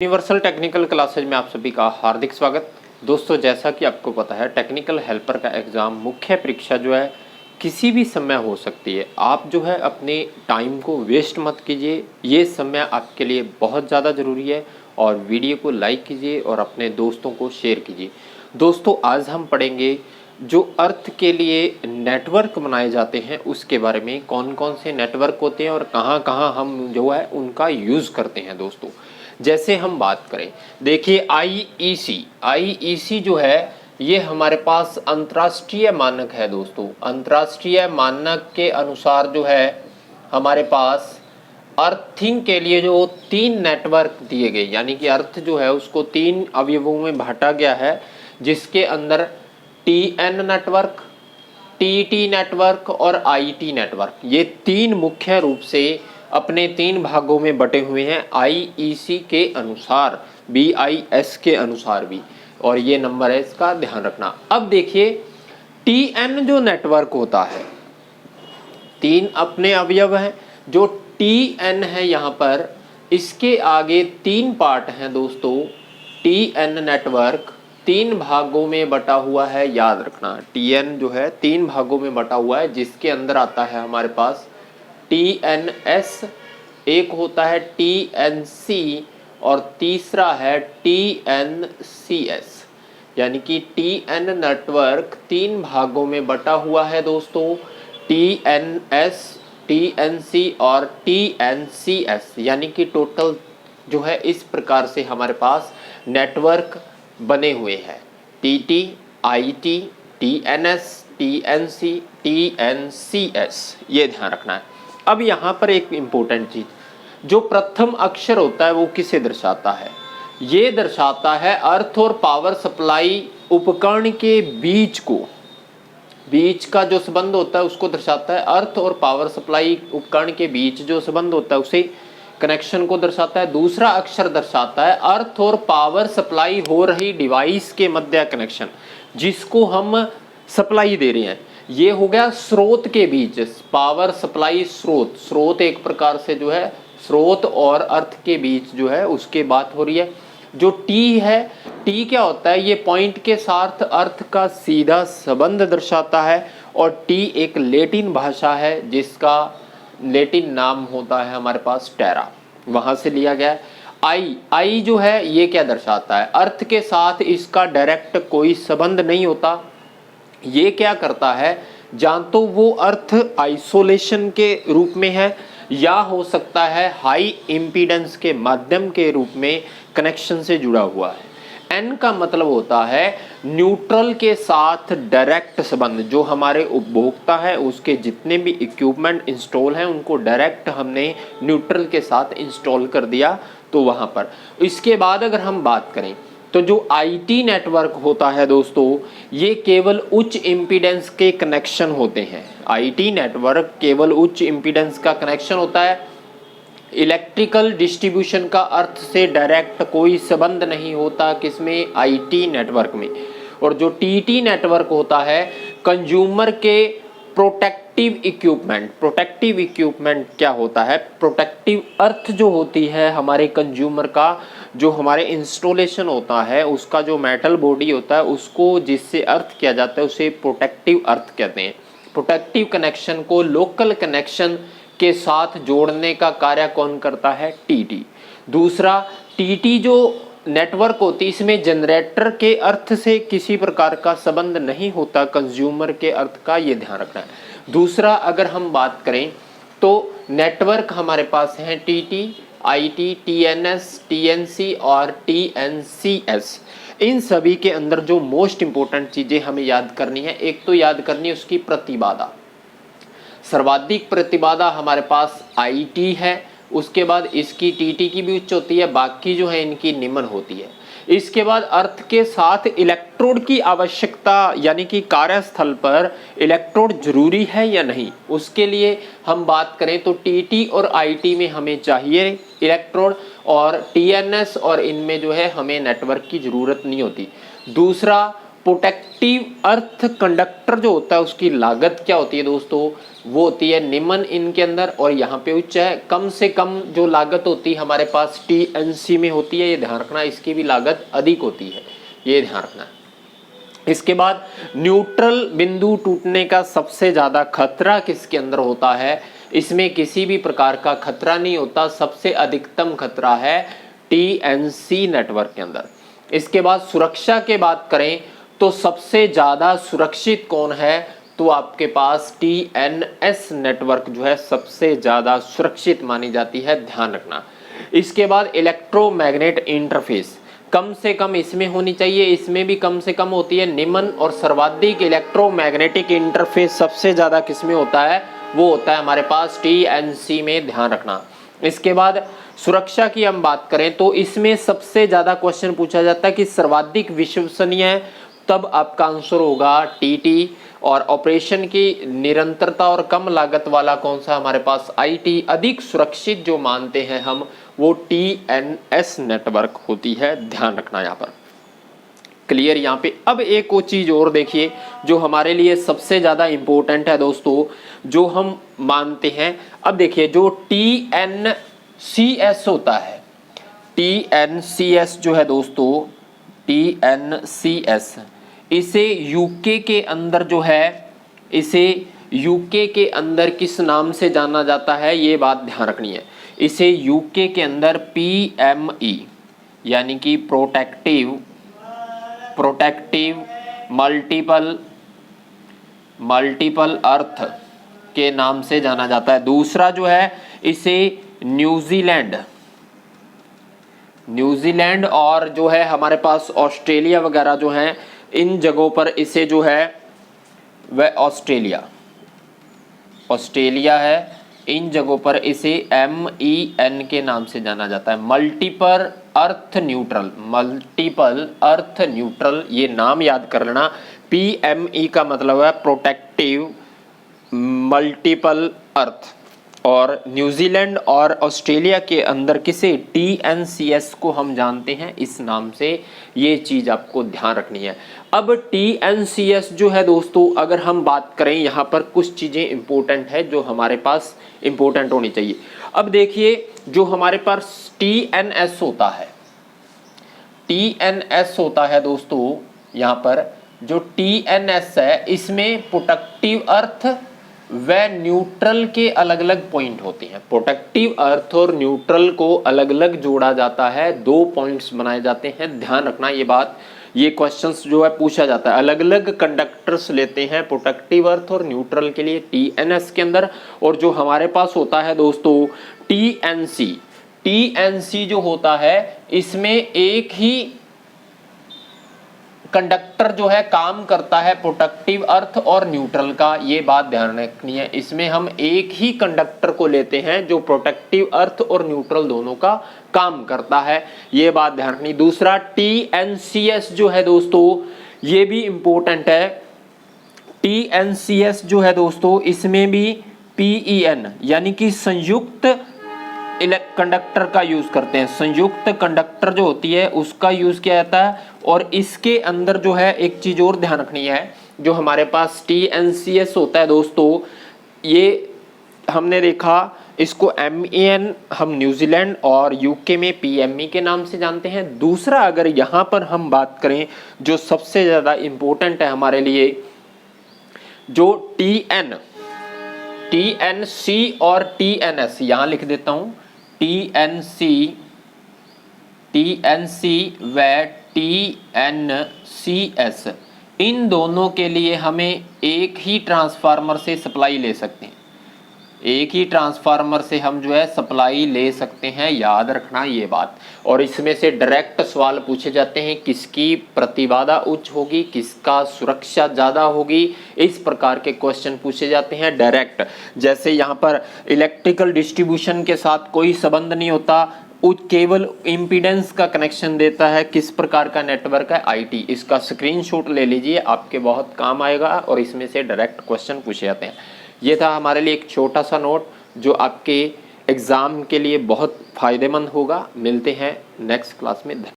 Universal technical classes में आप सभी का हार्दिक स्वागत। दोस्तों, जैसा कि आपको पता है टेक्निकल हेल्पर का एग्ज़ाम मुख्य परीक्षा जो है किसी भी समय हो सकती है। आप जो है अपने टाइम को वेस्ट मत कीजिए, ये समय आपके लिए बहुत ज़्यादा ज़रूरी है। और वीडियो को लाइक कीजिए और अपने दोस्तों को शेयर कीजिए। दोस्तों, आज हम पढ़ेंगे जो अर्थ के लिए नेटवर्क बनाए जाते हैं उसके बारे में, कौन कौन से नेटवर्क होते हैं और कहाँ कहाँ हम जो है उनका यूज़ करते हैं। दोस्तों, जैसे हम बात करें, देखिए आईईसी जो है ये हमारे पास अंतर्राष्ट्रीय मानक है। दोस्तों, अंतर्राष्ट्रीय मानक के अनुसार जो है हमारे पास अर्थिंग के लिए जो 3 नेटवर्क दिए गए, यानी कि अर्थ जो है उसको 3 अवयवों में बांटा गया है, जिसके अंदर टीएन नेटवर्क, टीटी नेटवर्क और आईटी नेटवर्क, ये 3 मुख्य रूप से अपने 3 भागों में बटे हुए हैं आईईसी के अनुसार, बीआईएस के अनुसार भी। और ये नंबर है, इसका ध्यान रखना। अब देखिए, टीएन जो नेटवर्क होता है, 3 अपने अवयव हैं। जो टीएन है यहाँ पर, इसके आगे 3 पार्ट हैं। दोस्तों, टीएन नेटवर्क 3 भागों में बटा हुआ है, याद रखना। टीएन जो है 3 भागों में बटा हुआ है, जिसके अंदर आता है हमारे पास टीएनएस, एक होता है टीएनसी और तीसरा है टीएनसीएस। यानी कि टीएन नेटवर्क 3 भागों में बटा हुआ है। दोस्तों, टीएनएस, टीएनसी और टीएनसीएस, यानी कि टोटल जो है इस प्रकार से हमारे पास नेटवर्क बने हुए हैं। टीटी, आईटी, टीएनएस, टीएनसी, टीएनसीएस, ये ध्यान रखना है। अब यहाँ पर एक इम्पोर्टेंट चीज, जो प्रथम अक्षर होता है वो किसे दर्शाता है? ये दर्शाता है अर्थ और पावर सप्लाई उपकरण के बीच को, बीच का जो संबंध होता है उसको दर्शाता है। अर्थ और पावर सप्लाई उपकरण के बीच जो संबंध होता है उसे कनेक्शन को दर्शाता है। दूसरा अक्षर दर्शाता है अर्थ और पावर सप्लाई हो रही डिवाइस के मध्य कनेक्शन, जिसको हम सप्लाई दे रहे हैं। ये हो गया स्रोत के बीच, पावर सप्लाई स्रोत। स्रोत एक प्रकार से जो है स्रोत और अर्थ के बीच जो है उसके बात हो रही है। जो टी है, टी क्या होता है? ये पॉइंट के साथ अर्थ का सीधा संबंध दर्शाता है। और टी एक लैटिन भाषा है, जिसका लैटिन नाम होता है हमारे पास टेरा, वहां से लिया गया है। आई जो है ये क्या दर्शाता है? अर्थ के साथ इसका डायरेक्ट कोई संबंध नहीं होता। ये क्या करता है? जान तो वो अर्थ आइसोलेशन के रूप में है, या हो सकता है हाई इम्पीडेंस के माध्यम के रूप में कनेक्शन से जुड़ा हुआ है। एन का मतलब होता है न्यूट्रल के साथ डायरेक्ट संबंध। जो हमारे उपभोक्ता है उसके जितने भी इक्विपमेंट इंस्टॉल हैं उनको डायरेक्ट हमने न्यूट्रल के साथ इंस्टॉल कर दिया, तो वहां पर। इसके बाद अगर हम बात करें तो जो आईटी नेटवर्क होता है दोस्तों, ये केवल उच्च इम्पीडेंस के कनेक्शन होते हैं। आईटी नेटवर्क केवल उच्च इम्पीडेंस का कनेक्शन होता है। इलेक्ट्रिकल डिस्ट्रीब्यूशन का अर्थ से डायरेक्ट कोई संबंध नहीं होता किसमें? आईटी नेटवर्क में। और जो टीटी नेटवर्क होता है, कंज्यूमर के प्रोटेक्टिव इक्विपमेंट। प्रोटेक्टिव इक्विपमेंट क्या होता है? प्रोटेक्टिव अर्थ जो होती है हमारे कंज्यूमर का, जो हमारे इंस्टॉलेशन होता है उसका जो मेटल बॉडी होता है उसको जिससे अर्थ किया जाता है उसे प्रोटेक्टिव अर्थ कहते हैं। प्रोटेक्टिव कनेक्शन को लोकल कनेक्शन के साथ जोड़ने का कार्य कौन करता है? टीटी। दूसरा, टीटी जो नेटवर्क होती है इसमें जनरेटर के अर्थ से किसी प्रकार का संबंध नहीं होता, कंज्यूमर के अर्थ का, ये ध्यान रखना है। दूसरा, अगर हम बात करें तो नेटवर्क हमारे पास है टीटी, आईटी, टीएनएस, टीएनसी और टीएनसीएस। इन सभी के अंदर जो मोस्ट इंपोर्टेंट चीजें हमें याद करनी है, एक तो याद करनी है उसकी प्रतिबाधा। सर्वाधिक प्रतिबाधा हमारे पास आईटी है, उसके बाद इसकी टीटी की भी उच्च होती है, बाकी जो है इनकी निम्न होती है। इसके बाद अर्थ के साथ इलेक्ट्रोड की आवश्यकता, यानी कि कार्यस्थल पर इलेक्ट्रोड जरूरी है या नहीं, उसके लिए हम बात करें तो टीटी और आईटी में हमें चाहिए इलेक्ट्रोड, और टीएनएस और इनमें जो है हमें नेटवर्क की जरूरत नहीं होती। दूसरा, प्रोटेक्टिव अर्थ कंडक्टर जो होता है उसकी लागत क्या होती है दोस्तों, वो होती है निम्न इनके अंदर, और यहाँ पे उच्च है। कम से कम जो लागत होती है हमारे पास TNC में होती है, ये ध्यान रखना, इसकी भी लागत अधिक होती है, ये ध्यान रखना। इसके बाद न्यूट्रल बिंदु टूटने का सबसे ज्यादा खतरा किसके अंदर होता है, इसमें किसी भी प्रकार का खतरा नहीं होता, सबसे अधिकतम खतरा है TNC नेटवर्क के अंदर। इसके बाद सुरक्षा के बात करें तो सबसे ज्यादा सुरक्षित कौन है, तो आपके पास TNS नेटवर्क जो है सबसे ज्यादा सुरक्षित मानी जाती है, ध्यान रखना। इसके बाद इलेक्ट्रोमैग्नेट इंटरफेस कम से कम इसमें होनी चाहिए, इसमें भी कम से कम होती है। निम्न और सर्वाधिक इलेक्ट्रोमैग्नेटिक इंटरफेस सबसे ज्यादा किसमें होता है, वो होता है हमारे पास TNC में, ध्यान रखना। इसके बाद सुरक्षा की हम बात करें तो इसमें सबसे ज्यादा क्वेश्चन पूछा जाता है कि सर्वाधिक विश्वसनीय है, तब आपका आंसर होगा TT। और ऑपरेशन की निरंतरता और कम लागत वाला कौन सा हमारे पास IT। अधिक सुरक्षित जो मानते हैं हम वो TNS नेटवर्क होती है, ध्यान रखना यहाँ पर। क्लियर यहाँ पे। अब एक वो चीज और देखिए जो हमारे लिए सबसे ज्यादा इंपॉर्टेंट है दोस्तों, जो हम मानते हैं। अब देखिए जो TNCS होता है, TNCS जो है दोस्तों, TNCS इसे यूके के अंदर जो है, इसे यूके के अंदर किस नाम से जाना जाता है, ये बात ध्यान रखनी है। इसे यूके के अंदर PME यानी कि प्रोटेक्टिव मल्टीपल अर्थ के नाम से जाना जाता है। दूसरा जो है इसे न्यूजीलैंड और जो है हमारे पास ऑस्ट्रेलिया वगैरह जो हैं, इन जगहों पर इसे जो है वह ऑस्ट्रेलिया है, इन जगहों पर इसे MEN के नाम से जाना जाता है, मल्टीपल अर्थ न्यूट्रल, ये नाम याद कर लेना। PME का मतलब है प्रोटेक्टिव मल्टीपल अर्थ, और न्यूजीलैंड और ऑस्ट्रेलिया के अंदर किसे, TNCS को हम जानते हैं इस नाम से, ये चीज आपको ध्यान रखनी है। अब TNCS जो है दोस्तों, अगर हम बात करें यहाँ पर कुछ चीजें इंपॉर्टेंट है जो हमारे पास इंपॉर्टेंट होनी चाहिए। अब देखिए जो हमारे पास TNS होता है दोस्तों, यहाँ पर जो TNS है इसमें प्रोटेक्टिव अर्थ व न्यूट्रल के अलग अलग पॉइंट होते हैं। प्रोटेक्टिव अर्थ और न्यूट्रल को अलग अलग जोड़ा जाता है, 2 पॉइंट्स बनाए जाते हैं, ध्यान रखना ये बात। ये क्वेश्चंस जो है पूछा जाता है, अलग अलग कंडक्टर्स लेते हैं प्रोटेक्टिव अर्थ और न्यूट्रल के लिए TNS के अंदर। और जो हमारे पास होता है दोस्तों TNC जो होता है, इसमें एक ही कंडक्टर जो है काम करता है प्रोटेक्टिव अर्थ और न्यूट्रल का, ये बात ध्यान रखनी है। इसमें हम एक ही कंडक्टर को लेते हैं जो प्रोटेक्टिव अर्थ और न्यूट्रल दोनों का काम करता है, ये बात ध्यान रखनी। दूसरा TNCS जो है दोस्तों, ये भी इंपॉर्टेंट है। TNCS जो है दोस्तों, इसमें भी PEN यानी कि संयुक्त कंडक्टर का यूज करते हैं, संयुक्त कंडक्टर जो होती है उसका यूज किया जाता है। और इसके अंदर जो है एक चीज और ध्यान रखनी है, जो हमारे पास TNCS होता है दोस्तों, ये हमने देखा इसको MEN हम न्यूजीलैंड और यूके में PME के नाम से जानते हैं। दूसरा अगर यहाँ पर हम बात करें जो सबसे ज्यादा इंपॉर्टेंट है हमारे लिए, जो TNC और TNS, यहाँ लिख देता हूं, TNC व TNCS, इन दोनों के लिए हमें एक ही ट्रांसफार्मर से सप्लाई ले सकते हैं, एक ही ट्रांसफार्मर से हम जो है सप्लाई ले सकते हैं, याद रखना ये बात। और इसमें से डायरेक्ट सवाल पूछे जाते हैं, किसकी प्रतिबाधा उच्च होगी, किसका सुरक्षा ज़्यादा होगी, इस प्रकार के क्वेश्चन पूछे जाते हैं डायरेक्ट। जैसे यहाँ पर इलेक्ट्रिकल डिस्ट्रीब्यूशन के साथ कोई संबंध नहीं होता, केवल इम्पीडेंस का कनेक्शन देता है, किस प्रकार का नेटवर्क है, IT। इसका स्क्रीनशॉट ले लीजिए, आपके बहुत काम आएगा, और इसमें से डायरेक्ट क्वेश्चन पूछे जाते हैं। ये था हमारे लिए एक छोटा सा नोट जो आपके एग्ज़ाम के लिए बहुत फ़ायदेमंद होगा। मिलते हैं नेक्स्ट क्लास में।